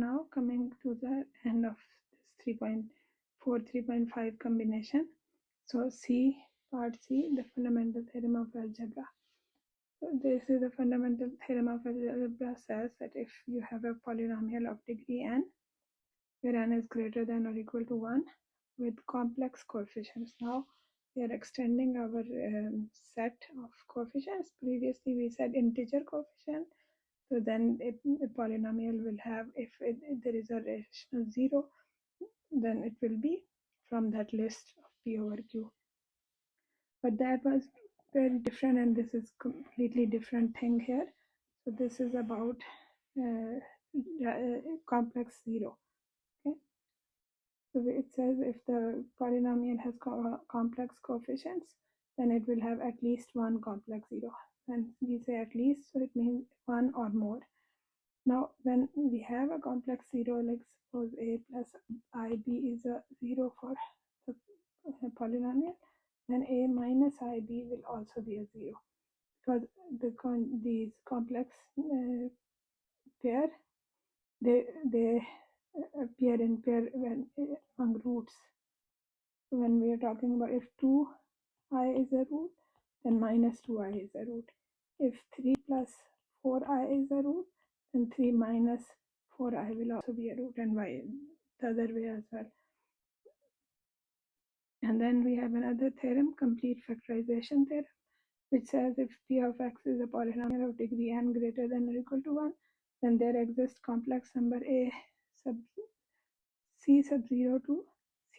Now coming to the end of this 3.4, 3.5 combination. So part C, the fundamental theorem of algebra. So this is the fundamental theorem of algebra, says that if you have a polynomial of degree n, where n is greater than or equal to 1 with complex coefficients. Now we are extending our set of coefficients. Previously we said integer coefficient. So then a polynomial will have, if there is a rational 0, then it will be from that list of P over Q. But that was very different, and this is completely different thing here. So this is about complex 0. Okay. So it says if the polynomial has complex coefficients, then it will have at least one complex 0. And we say at least, so it means one or more. Now, when we have a complex 0, like suppose a plus ib is a 0 for the polynomial, then a minus ib will also be a 0, because these complex pair, they appear in pair when among roots. So when we are talking about if 2i is a root, then minus 2i is a root. If 3 plus 4i is a root, then 3 minus 4i will also be a root, and y the other way as well. And then we have another theorem, complete factorization theorem, which says if p of x is a polynomial of degree n greater than or equal to 1, then there exists complex number a sub c sub 0 to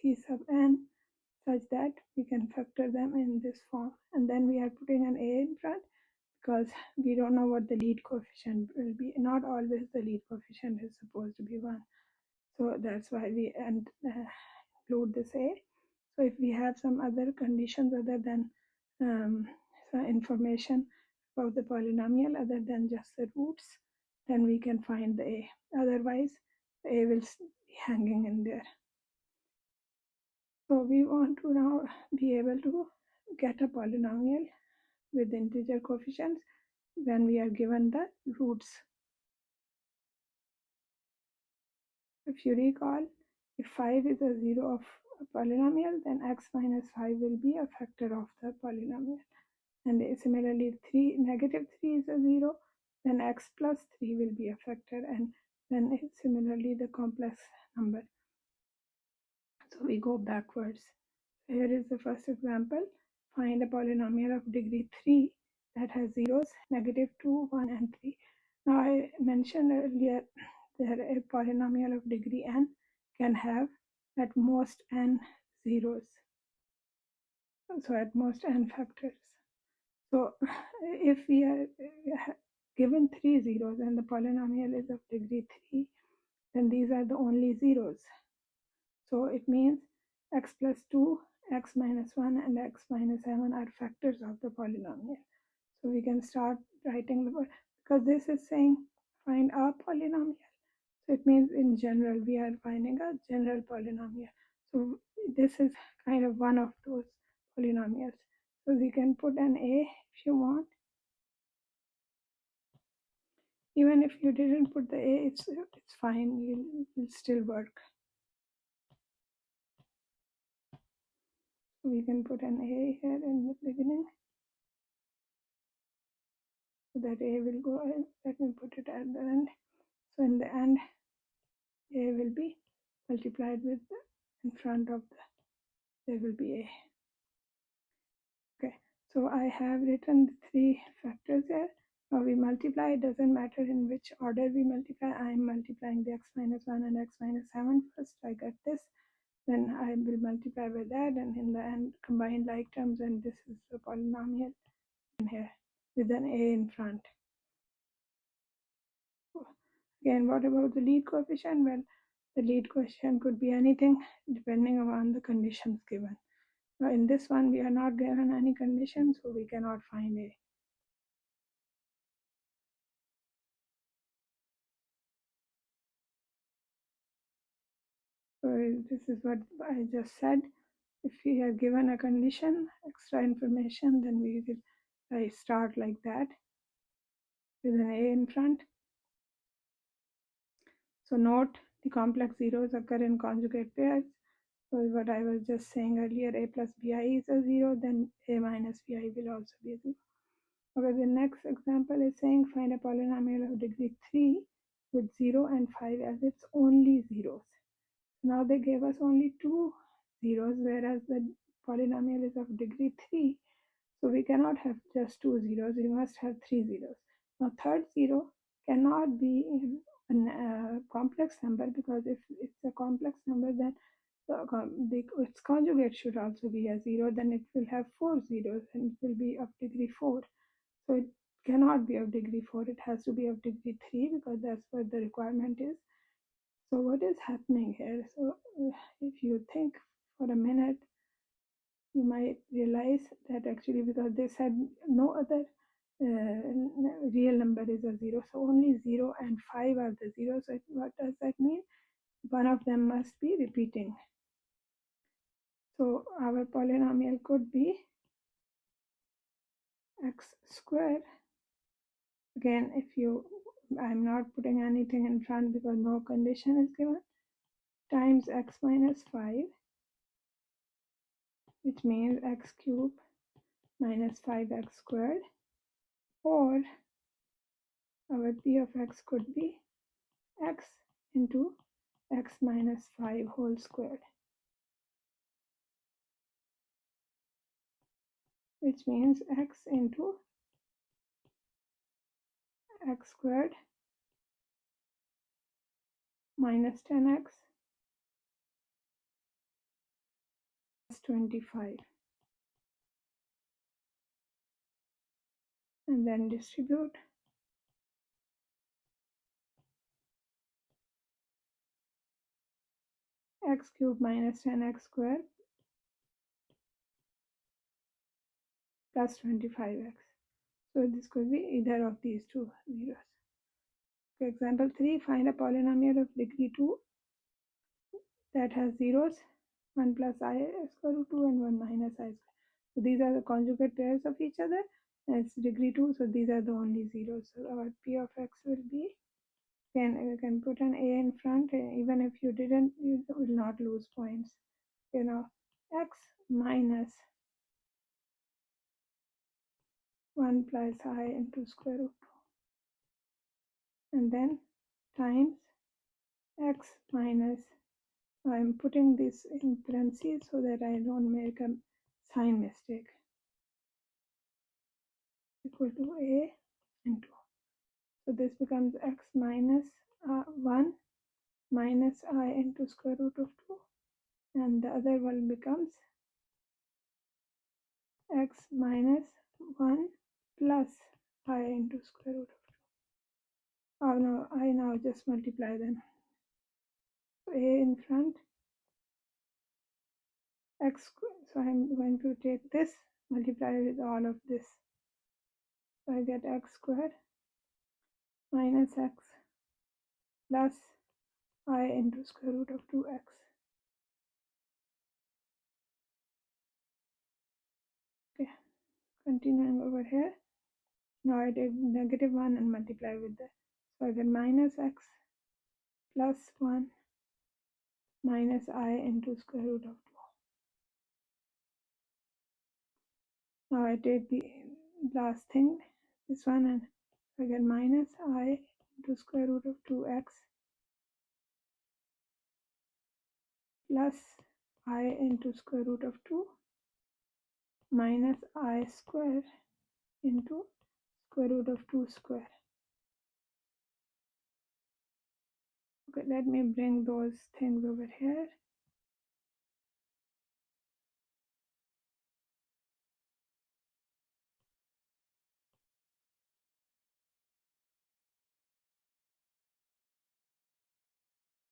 c sub n, such that we can factor them in this form. And then we are putting an a in front, because we don't know what the lead coefficient will be. Not always the lead coefficient is supposed to be 1. So that's why we include this a. So if we have some other conditions other than some information about the polynomial other than just the roots, then we can find the a. Otherwise, the a will be hanging in there. So we want to now be able to get a polynomial with integer coefficients when we are given the roots. If you recall, if 5 is a 0 of a polynomial, then x minus 5 will be a factor of the polynomial. And similarly, if negative 3 is a 0, then x plus 3 will be a factor, and then similarly the complex number. So we go backwards. Here is the first example. Find a polynomial of degree 3 that has zeros, negative 2, 1, and 3. Now I mentioned earlier that a polynomial of degree n can have at most n zeros. So at most n factors. So if we are given 3 zeros and the polynomial is of degree 3, then these are the only zeros. So it means x plus 2, x minus 1, and x minus 7 are factors of the polynomial. So we can start writing because this is saying find a polynomial. So it means in general we are finding a general polynomial. So this is kind of one of those polynomials. So we can put an a if you want. Even if you didn't put the a, it's fine. It'll still work. So we can put an a here in the beginning. So that a will go in. Let me put it at the end. So in the end, a will be multiplied with in front of there will be a. Okay, so I have written the 3 factors here. Now we multiply. It doesn't matter in which order we multiply. I am multiplying the x minus 1 and x minus 7 first. I get this. Then I will multiply by that, and in the end combine like terms, and this is the polynomial in here with an a in front. Again, what about the lead coefficient? Well, the lead coefficient could be anything depending on the conditions given. Now in this one we are not given any conditions, so we cannot find a. So this is what I just said. If we are given a condition, extra information, then we will start like that with an a in front. So note the complex zeros occur in conjugate pairs. So what I was just saying earlier, a plus bi is a 0, then a minus bi will also be a 0. Okay, the next example is saying find a polynomial of degree 3 with 0 and 5 as its only zeros. Now they gave us only two zeros, whereas the polynomial is of degree 3. So we cannot have just two zeros, we must have three zeros. Now third zero cannot be a complex number, because if it's a complex number, then its conjugate should also be a 0, then it will have four zeros and it will be of degree 4. So it cannot be of degree 4, it has to be of degree 3, because that's what the requirement is. So what is happening here? So if you think for a minute, you might realize that actually, because they said no other real number is a 0, so only 0 and 5 are the zeros. So what does that mean? One of them must be repeating. So our polynomial could be x squared. Again, I'm not putting anything in front because no condition is given, times x minus 5, which means x cubed minus 5x squared, or our p of x could be x into x minus 5 whole squared, which means x into x squared minus 10x plus 25, and then distribute x cubed minus 10x squared plus 25x. So this could be either of these two zeros. Okay, example 3, find a polynomial of degree 2 that has zeros 1 plus I square root 2 and 1 minus I square. So these are the conjugate pairs of each other, and it's degree 2, so these are the only zeros. So our p of x will be, you can put an a in front, even if you didn't, you will not lose points. You know, x minus 1 plus I into square root 2, and then times x minus, I'm putting this in parentheses so that I don't make a sign mistake, equal to a into. So this becomes x minus 1 minus I into square root of 2, and the other one becomes x minus 1 plus I into square root of 2. Oh no, I now just multiply them. So a in front, x square. So I'm going to take this, multiply with all of this. So I get x squared minus x plus I into square root of 2x. Okay, continuing over here. Now I take negative 1 and multiply with that. So I get minus x plus 1 minus I into square root of 2. Now I take the last thing, this one, and I get minus I into square root of 2x plus I into square root of 2 minus I square into square root of 2 square. Okay, let me bring those things over here.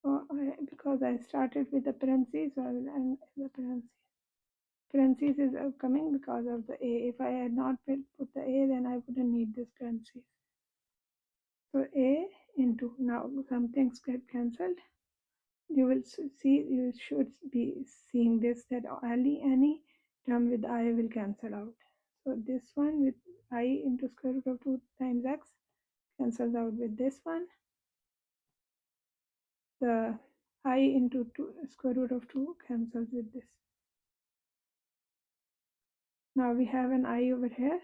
So because I started with the parentheses, so I will end the parentheses. Parentheses is coming because of the a. If I had not put the a, then I wouldn't need this parentheses. So a into, now some things get cancelled. You will see, you should be seeing this, that any term with I will cancel out. So this one with I into square root of 2 times x cancels out with this one, the I into square root of 2 cancels with this. Now we have an I over here,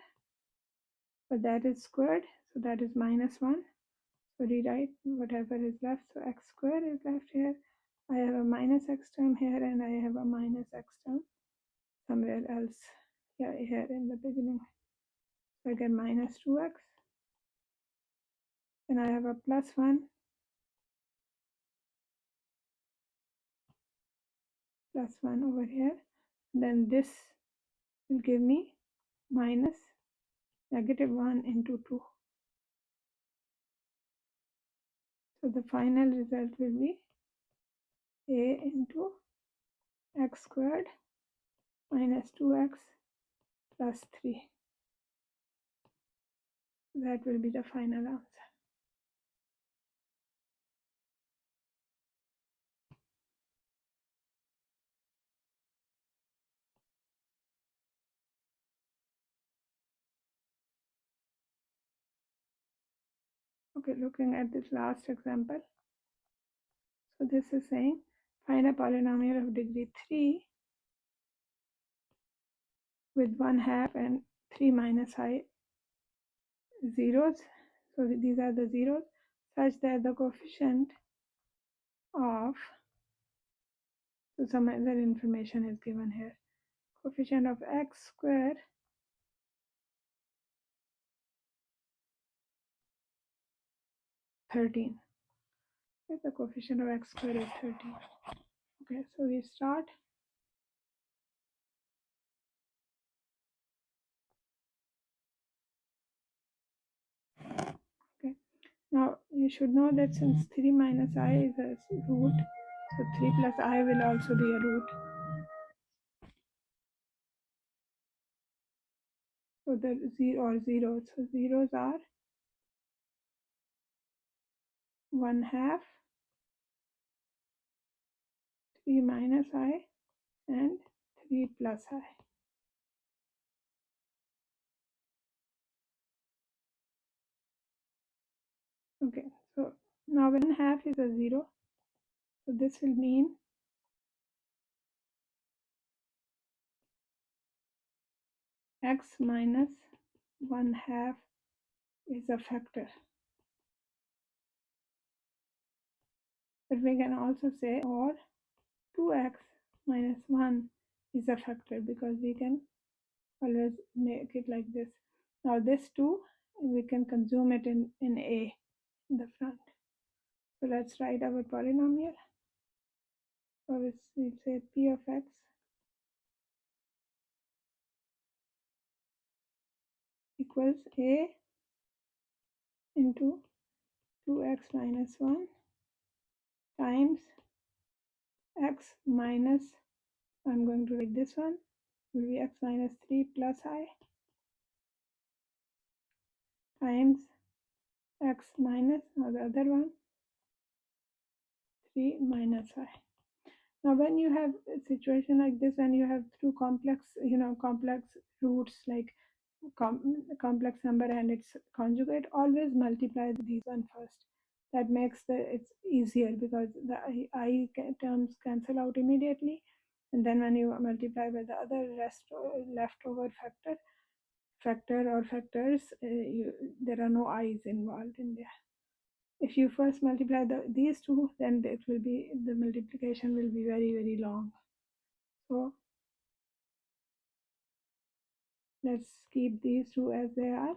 but that is squared, so that is minus 1. So rewrite whatever is left. So x squared is left here. I have a minus x term here, and I have a minus x term somewhere else here in the beginning. So I get minus 2x. Then I have a plus 1 over here. Then this will give me minus negative 1 into 2. So the final result will be a into x squared minus 2x plus 3. That will be the final answer. Okay, looking at this last example. So this is saying find a polynomial of degree 3 with 1/2 and 3 minus I zeros. So these are the zeros such that the coefficient of, so some other information is given here. Coefficient of x squared (13). Okay, the coefficient of x squared is 13. Okay, so we start. Okay, now you should know that since 3 minus I is a root, so 3 plus I will also be a root. So the zeros. So zeros are 1/2, 3 minus I, and 3 plus I. Okay, so now 1/2 is a 0. So this will mean x minus 1/2 is a factor. But we can also say or 2x minus 1 is a factor, because we can always make it like this. Now this 2, we can consume it in a in the front. So let's write our polynomial. So we'll say p of x equals a into 2x minus 1 times x minus, I'm going to write this one, will be x minus 3 plus I times x minus, now the other one, 3 minus I. Now when you have a situation like this, and you have two complex roots like complex number and its conjugate, always multiply these one first. That makes it's easier, because the I terms cancel out immediately, and then when you multiply by the other leftover factor or factors, there are no i's involved in there. If you first multiply these two, then it will be, the multiplication will be very, very long. So let's keep these two as they are.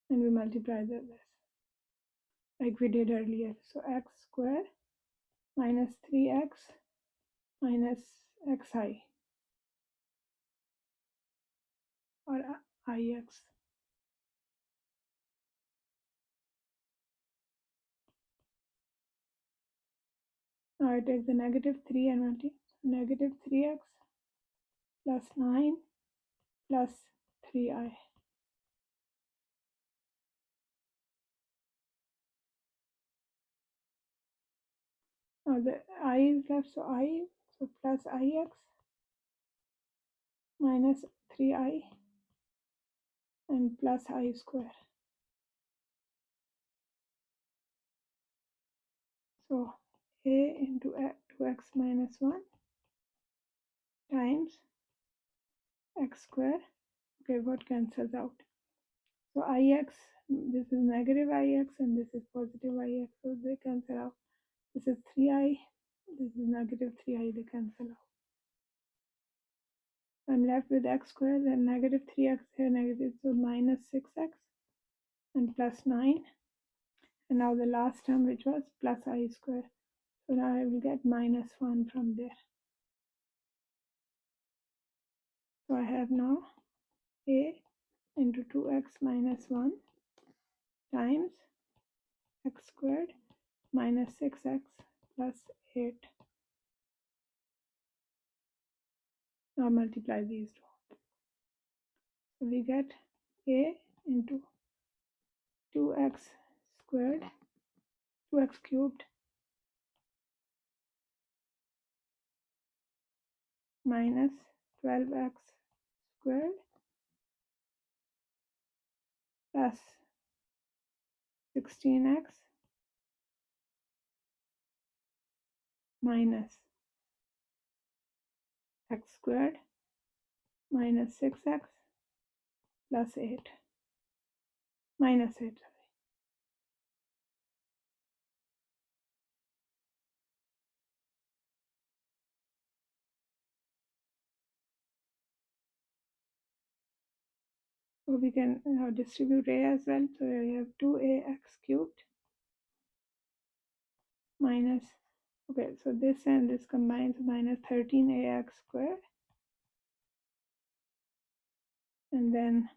And we multiply this like we did earlier. So x squared minus 3x minus xi, or ix. Now I take the negative 3 and multiply. Negative 3x plus 9 plus 3i. Now the I is left, so plus ix minus 3i and plus I square. So a into 2x minus 1 times x square. Okay, what cancels out? So ix, this is negative ix and this is positive ix, so they cancel out. This is 3i, this is negative 3i, they cancel out. I'm left with x squared, then negative 3x here, negative, so minus 6x and plus 9. And now the last term, which was plus I squared. So now I will get minus 1 from there. So I have now a into 2x minus 1 times x squared minus 6x plus 8. Now multiply these two. So we get a into 2x squared, 2x cubed minus 12x squared plus 16x minus x squared minus 6x plus 8 minus 8. So we can now distribute a as well. So we have 2ax cubed minus, okay, so this and this combines minus 13ax squared, and then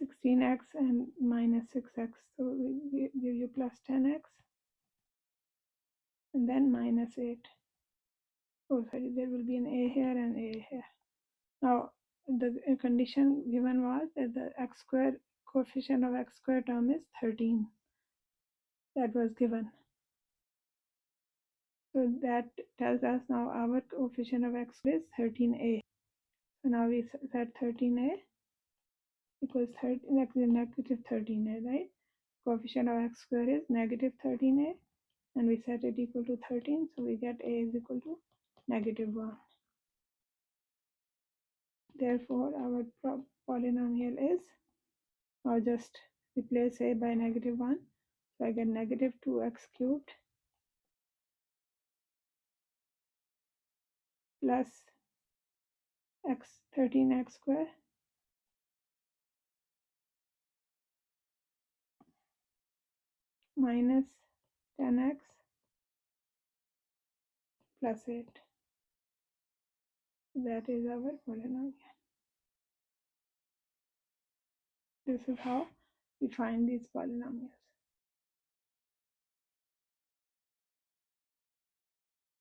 16x and minus 6x, so we give you plus 10x and then minus 8. Oh sorry, there will be an a here and a here. Now the condition given was that the x square coefficient of x square term is 13. That was given. So that tells us now our coefficient of x is 13a. So now we set 13a equals negative 13a, right? Coefficient of x square is negative 13a, and we set it equal to 13, so we get a is equal to negative 1. Therefore, our polynomial is, now just replace a by negative 1, so I get negative 2x cubed plus 13x square minus 10x plus 8. That is our polynomial. This is how we find these polynomials.